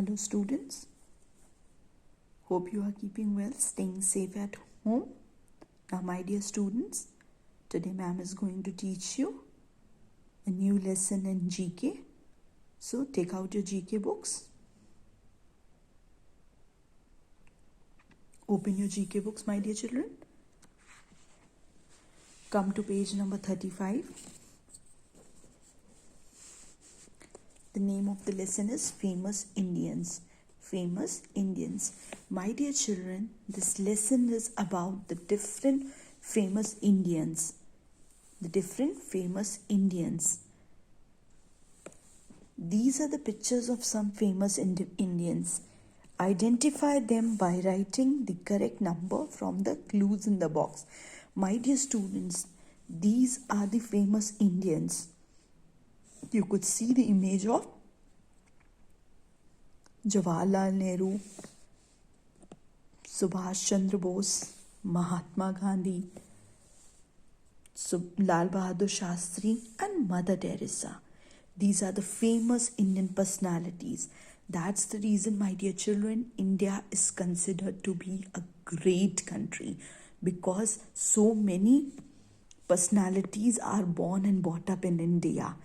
Hello students, hope you are keeping well, staying safe at home. Now my dear students, today ma'am is going to teach you a new lesson in GK. So take out your GK books. Open your GK books, my dear children. Come to page number 35. The name of the lesson is Famous Indians. Famous Indians. My dear children, this lesson is about the different famous Indians. The different famous Indians. These are the pictures of some famous Indians. Identify them by writing the correct number from the clues in the box. My dear students, these are the famous Indians. You could see the image of Jawaharlal Nehru, Subhash Chandra Bose, Mahatma Gandhi, Lal Bahadur Shastri and Mother Teresa. These are the famous Indian personalities. That's the reason, my dear children, India is considered to be a great country because so many personalities are born and brought up in India.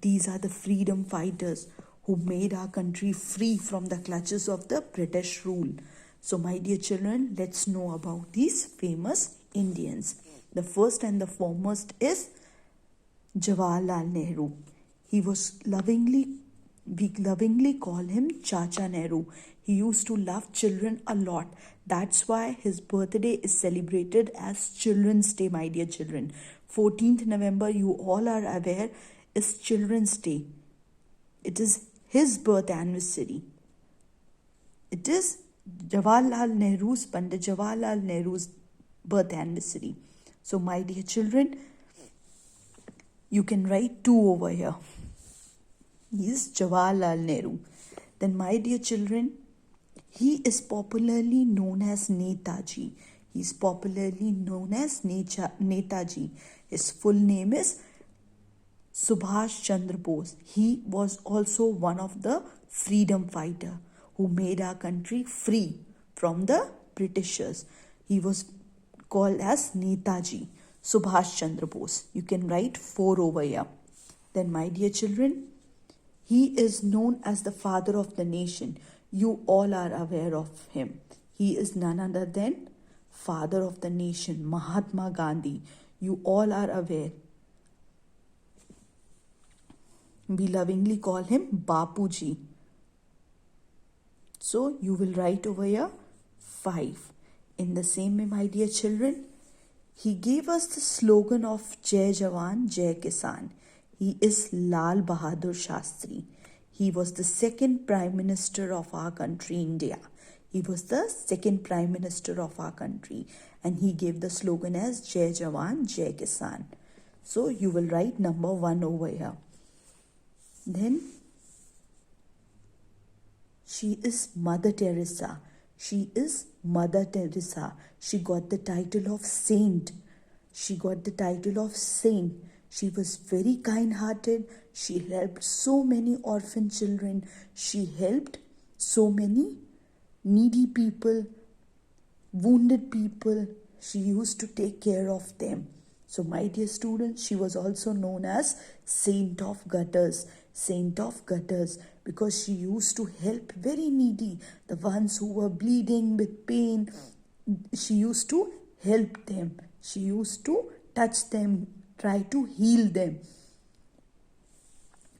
These are the freedom fighters who made our country free from the clutches of the British rule. So my dear children, let's know about these famous Indians. The first and the foremost is Jawaharlal Nehru. We lovingly call him Chacha Nehru. He used to love children a lot. That's why his birthday is celebrated as Children's Day, my dear children. 14th November, you all are aware, is Children's Day. It is his birth anniversary. It is Pandit Jawaharlal Nehru's birth anniversary. So my dear children, you can write 2 over here. He is Jawaharlal Nehru. Then my dear children, he is popularly known as Netaji. He is popularly known as Netaji. His full name is Subhash Chandra Bose. He was also one of the freedom fighter who made our country free from the Britishers. He was called as Netaji, Subhash Chandra Bose. You can write 4 over here. Then my dear children, he is known as the father of the nation. You all are aware of him. He is none other than father of the nation, Mahatma Gandhi. You all are aware. We lovingly call him Bapuji. So you will write over here 5. In the same way, my dear children, he gave us the slogan of Jai Jawan, Jai Kisan. He is Lal Bahadur Shastri. He was the second Prime Minister of our country, India. He was the second Prime Minister of our country. And he gave the slogan as Jai Jawan, Jai Kisan. So you will write number 1 over here. Then she is Mother Teresa. She is Mother Teresa. She got the title of saint. She got the title of saint. She was very kind-hearted. She helped so many orphan children. She helped so many needy people, wounded people. She used to take care of them. So my dear students, she was also known as Saint of Gutters. Saint of Gutters, because she used to help very needy, the ones who were bleeding with pain. She used to help them. She used to touch them, try to heal them.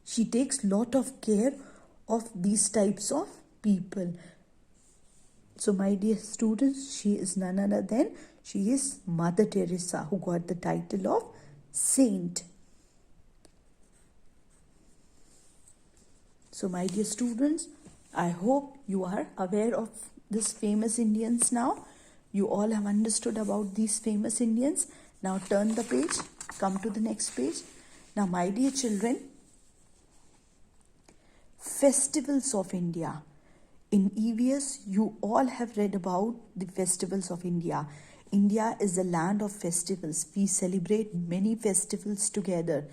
She takes lot of care of these types of people. So my dear students, she is none other than, she is Mother Teresa, who got the title of saint. So my dear students, I hope you are aware of this famous Indians now. You all have understood about these famous Indians. Now turn the page, come to the next page. Now my dear children, festivals of India. In EVS, you all have read about the festivals of India. India is a land of festivals. We celebrate many festivals together.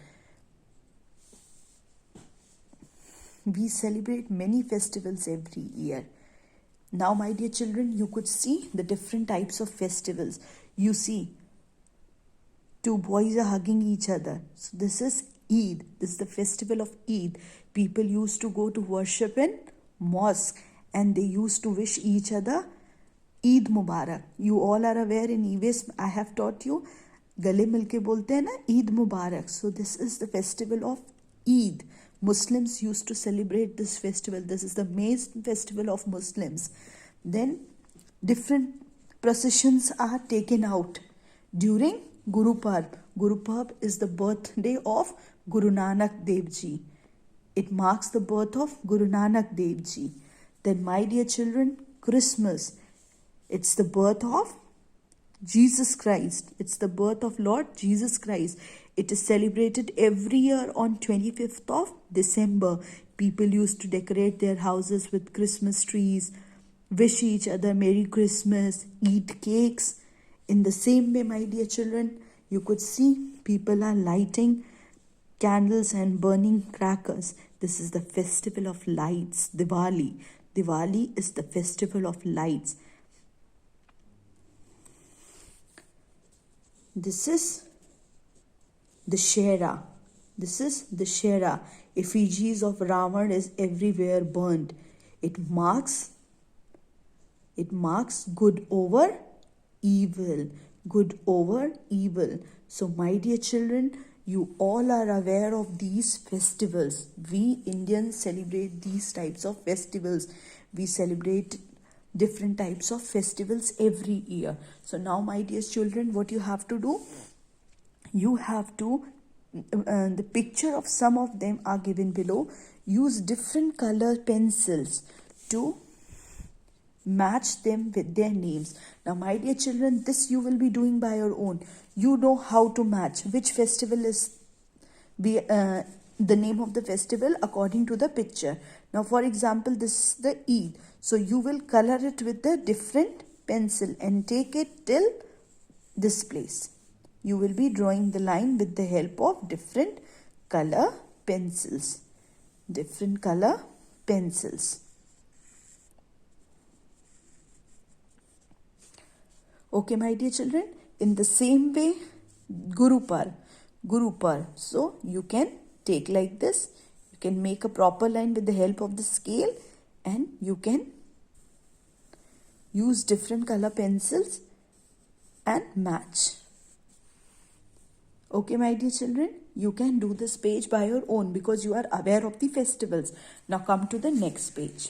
we celebrate many festivals every year. Now, my dear children, you could see the different types of festivals. You see, two boys are hugging each other. So this is Eid. This is the festival of Eid. People used to go to worship in mosque and they used to wish each other Eid Mubarak. You all are aware in EVS, I have taught you, गले मिलके बोलते हैं ना Eid Mubarak. So this is the festival of Eid. Muslims used to celebrate this festival. This is the main festival of Muslims. Then different processions are taken out during Guru Parv. Guru Parv is the birthday of Guru Nanak Dev Ji. It marks the birth of Guru Nanak Dev Ji. Then, my dear children, Christmas. It's the birth of Jesus Christ. It's the birth of Lord Jesus Christ. It is celebrated every year on 25th of December. People used to decorate their houses with Christmas trees, wish each other Merry Christmas, eat cakes. In the same way, my dear children, you could see people are lighting candles and burning crackers. This is the festival of lights, Diwali. Diwali is the festival of lights. This is the Shera. This is the Shera. Effigies of Ravan is everywhere burned. It marks good over evil. Good over evil. So, my dear children, you all are aware of these festivals. We Indians celebrate these types of festivals. We celebrate different types of festivals every year. So now, my dear children, what you have to do, you have to, the picture of some of them are given below. Use different color pencils to match them with their names. Now, my dear children, this you will be doing by your own. You know how to match which festival is the name of the festival according to the picture. Now, for example, this is the Eid. So you will color it with the different pencil and take it till this place. You will be drawing the line with the help of different color pencils. Different color pencils. Okay, my dear children, in the same way, Guru Parv. So you can take like this. You can make a proper line with the help of the scale and you can use different color pencils and match. Okay, my dear children, you can do this page by your own because you are aware of the festivals. Now come to the next page.